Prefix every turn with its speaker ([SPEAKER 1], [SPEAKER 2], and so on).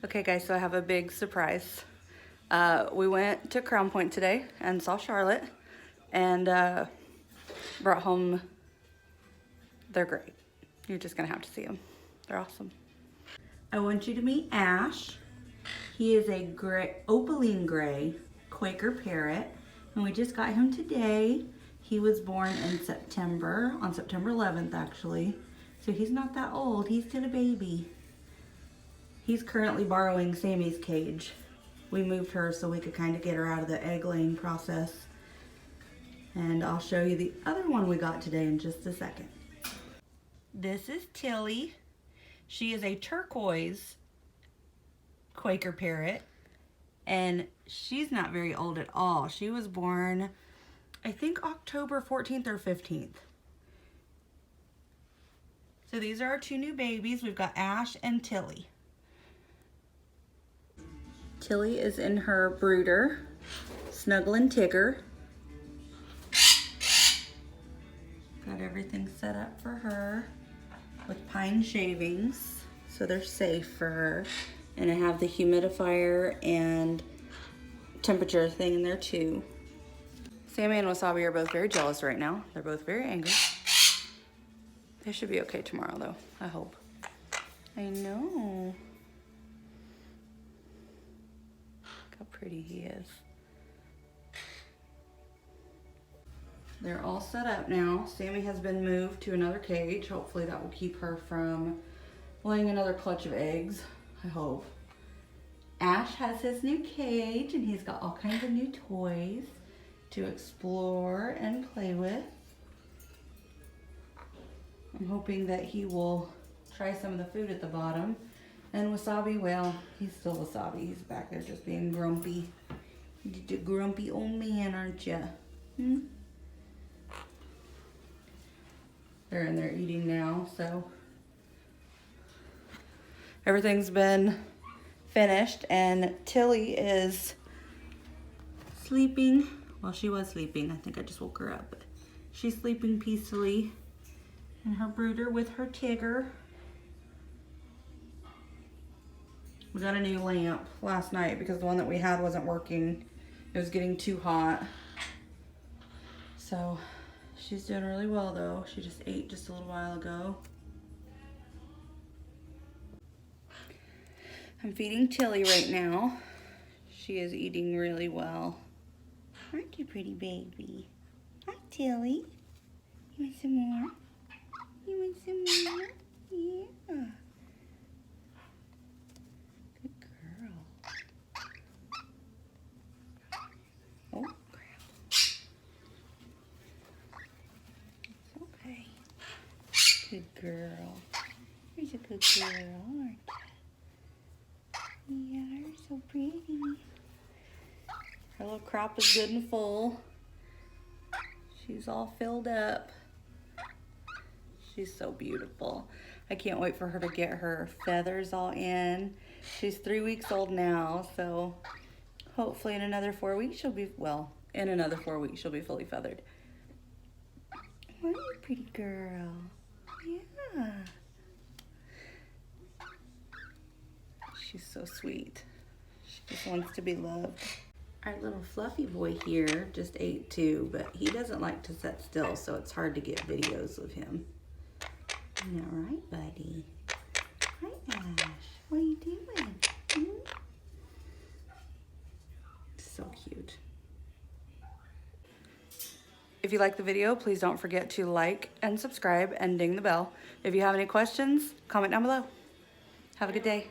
[SPEAKER 1] Okay guys, so I have a big surprise. We went to Crown Point today and saw Charlotte and brought home, they're great. You're just gonna have to see them. They're awesome. I want you to meet Ash. He is a Opaline Grey Quaker parrot, and we just got him today. He was born in September, on September 11th actually. So he's not that old, he's still a baby. He's currently borrowing Sammy's cage. We moved her so we could kind of get her out of the egg laying process. And I'll show you the other one we got today in just a second. This is Tilly. She is a turquoise Quaker parrot, and she's not very old at all. She was born, I think, October 14th or 15th. So these are our two new babies. We've got Ash and Tilly. Tilly is in her brooder, snuggling Tigger. Got everything set up for her with pine shavings, so they're safe for her. And I have the humidifier and temperature thing in there too. Sammy and Wasabi are both very jealous right now. They're both very angry. They should be okay tomorrow though, I hope. I know. Look how pretty he is. They're all set up now. Sammy has been moved to another cage. Hopefully that will keep her from laying another clutch of eggs, I hope. Ash has his new cage and he's got all kinds of new toys to explore and play with. I'm hoping that he will try some of the food at the bottom. And Wasabi, well, he's still Wasabi. He's back there just being grumpy. You're just a grumpy old man, aren't you? Hmm? They're in there eating now, so everything's been finished, and Tilly is sleeping. Well, she was sleeping. I think I just woke her up, but she's sleeping peacefully in her brooder with her Tigger. We got a new lamp last night because the one that we had wasn't working. It was getting too hot. So she's doing really well though. She just ate just a little while ago. I'm feeding Tilly right now. She is eating really well. Aren't you pretty baby? Hi Tilly. You want some more? You want some more? Yeah. Good girl. Oh, crap. It's okay. Good girl. You're a good girl, aren't you? Yeah, you're so pretty. Her little crop is good and full. She's all filled up. She's so beautiful. I can't wait for her to get her feathers all in. She's 3 weeks old now, so hopefully in another 4 weeks she'll be, well, in another 4 weeks she'll be fully feathered. What a pretty girl. Yeah. She's so sweet. She just wants to be loved. Our little fluffy boy here just ate too, but he doesn't like to sit still, so it's hard to get videos of him. All right, buddy. Hi, Ash. What are you doing? Hmm? So cute. If you like the video, please don't forget to like and subscribe and ding the bell. If you have any questions, comment down below. Have a good day.